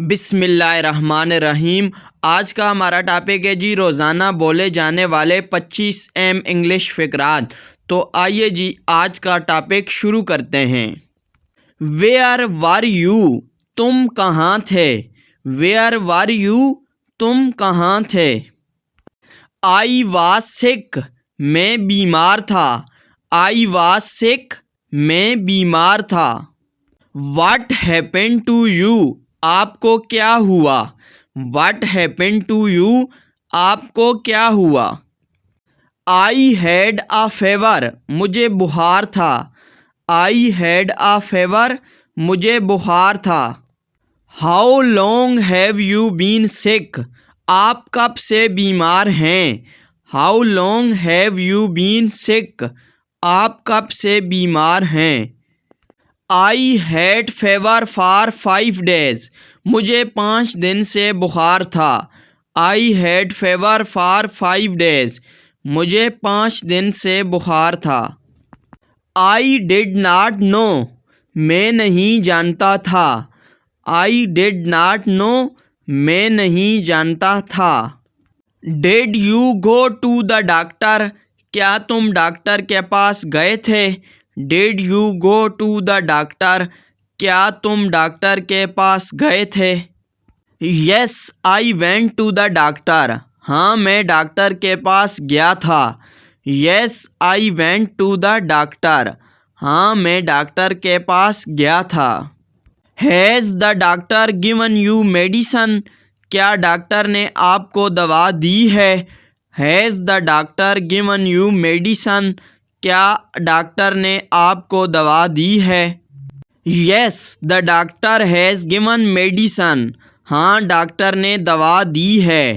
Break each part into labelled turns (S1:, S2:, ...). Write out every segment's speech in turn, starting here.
S1: بسم اللہ الرحمن الرحیم۔ آج کا ہمارا ٹاپک ہے جی روزانہ بولے جانے والے 25 اہم انگلش فقرات۔ تو آئیے جی آج کا ٹاپک شروع کرتے ہیں۔ ویئر وار یو، تم کہاں تھے؟ ویئر وار یو، تم کہاں تھے؟ آئی واز سک، میں بیمار تھا۔ آئی واز سک، میں بیمار تھا۔ واٹ ہیپن ٹو یو، آپ کو کیا ہوا؟ واٹ ہیپن ٹو یو، آپ کو کیا ہوا؟ آئی ہیڈ اے فیور، مجھے بخار تھا۔ آئی ہیڈ اے فیور، مجھے بخار تھا۔ How long have you been sick, آپ کب سے بیمار ہیں؟ How long have you been sick, آپ کب سے بیمار ہیں؟ I had fever for 5 days، مجھے 5 دن سے بخار تھا۔ I had fever for 5 days، مجھے 5 دن سے بخار تھا۔ آئی ڈڈ ناٹ نو، میں نہیں جانتا تھا۔ آئی ڈڈ ناٹ نو، میں نہیں جانتا تھا۔ Did you go to the doctor, کیا تم ڈاکٹر کے پاس گئے تھے؟ Did you go to the doctor, کیا تم ڈاکٹر کے پاس گئے تھے؟ Yes I went to the doctor, ہاں میں ڈاکٹر کے پاس گیا تھا۔ Yes I went to the doctor, ہاں میں ڈاکٹر کے پاس گیا تھا۔ Has the doctor given you medicine, کیا ڈاکٹر نے آپ کو دوا دی ہے؟ Has the doctor given you medicine, کیا ڈاکٹر نے آپ کو دوا دی ہے؟ Yes the doctor has given medicine, ہاں ڈاکٹر نے دوا دی ہے۔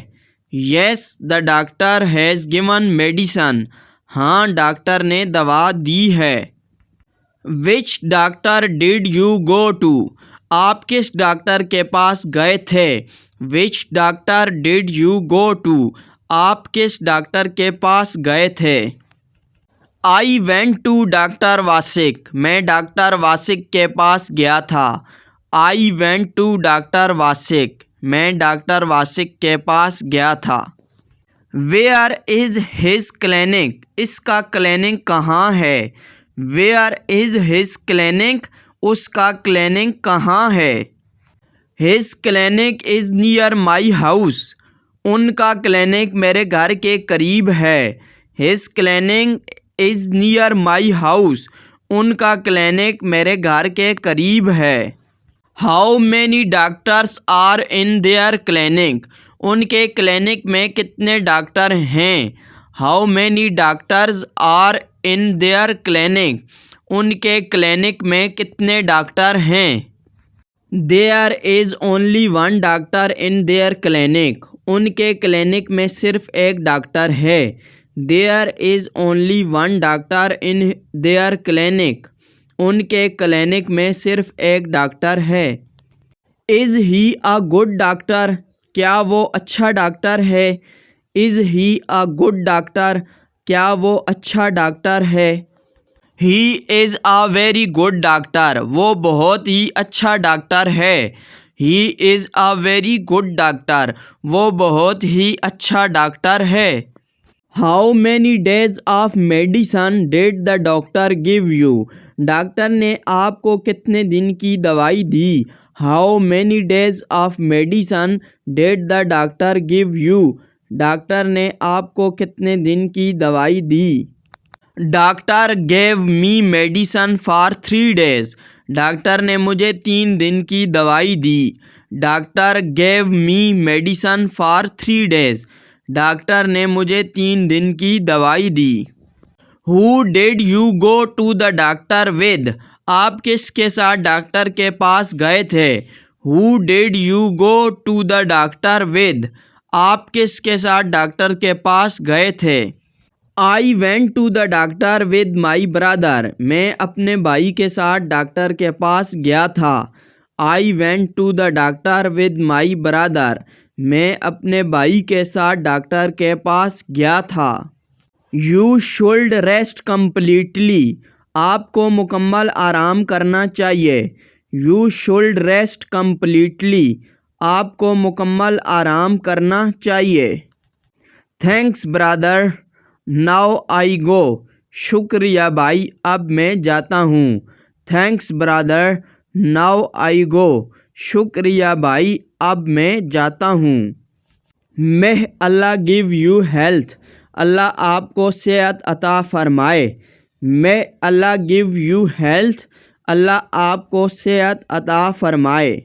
S1: Yes the doctor has given medicine, ہاں ڈاکٹر نے دوا دی ہے۔ Which doctor did you go to, آپ کس ڈاکٹر کے پاس گئے تھے؟ Which doctor did you go to, آپ کس ڈاکٹر کے پاس گئے تھے؟ I went to doctor Wasik, میں ڈاکٹر واسک کے پاس گیا تھا۔ I went to doctor Wasik, میں ڈاکٹر واسک کے پاس گیا تھا۔ ویئر از ہز کلینک، اس کا کلینک کہاں ہے؟ ویئر از ہز کلینک، اس کا کلینک کہاں ہے؟ His clinic is near my house, ان کا کلینک میرے گھر کے قریب ہے۔ His clinic is near my house, ان کا کلینک میرے گھر کے قریب ہے۔ How many doctors are in their clinic, ان کے کلینک میں کتنے ڈاکٹر ہیں؟ How many doctors are in their clinic, ان کے کلینک میں کتنے ڈاکٹر ہیں؟ There is only one doctor in their clinic, ان کے کلینک میں صرف ایک ڈاکٹر ہے۔ There is only one doctor in their clinic, ان کے کلینک میں صرف ایک ڈاکٹر ہے۔ از ہی اے گڈ ڈاکٹر، کیا وہ اچھا ڈاکٹر ہے؟ از ہی اے گڈ ڈاکٹر، کیا وہ اچھا ڈاکٹر ہے؟ He is a very good doctor, وہ بہت ہی اچھا ڈاکٹر ہے۔ He is a very good doctor, وہ بہت ہی اچھا ڈاکٹر ہے۔ How many days of medicine did the doctor give you, doctor نے آپ کو کتنے دن کی دوائی دی؟ How many days of medicine did the doctor give you, doctor نے آپ کو کتنے دن کی دوائی دی؟ Doctor gave me medicine for 3 days، doctor نے مجھے 3 دن کی دوائی دی۔ Doctor gave me medicine for 3 days، doctor نے مجھے 3 دن کی دوائی دی۔ Who did you go to the doctor with, آپ کس کے ساتھ ڈاکٹر کے پاس گئے تھے؟ Who did you go to the doctor with, آپ کس کے ساتھ ڈاکٹر کے پاس گئے تھے؟ I went to the doctor with my brother, میں اپنے بھائی کے ساتھ ڈاکٹر کے پاس گیا تھا۔ I went to the doctor with my brother, میں اپنے بھائی کے ساتھ ڈاکٹر کے پاس گیا تھا۔ یو شوڈ ریسٹ کمپلیٹلی، آپ کو مکمل آرام کرنا چاہیے۔ یو شوڈ ریسٹ کمپلیٹلی، آپ کو مکمل آرام کرنا چاہیے۔ تھینکس برادر، ناؤ آئی گو۔ شکریہ بھائی، اب میں جاتا ہوں۔ تھینکس برادر، ناؤ آئی گو۔ شکریہ بھائی، اب میں جاتا ہوں۔ مے اللہ گیو یو ہیلتھ۔ اللہ آپ کو صحت عطا فرمائے۔ مے اللہ گیو یو ہیلتھ۔ اللہ آپ کو صحت عطا فرمائے۔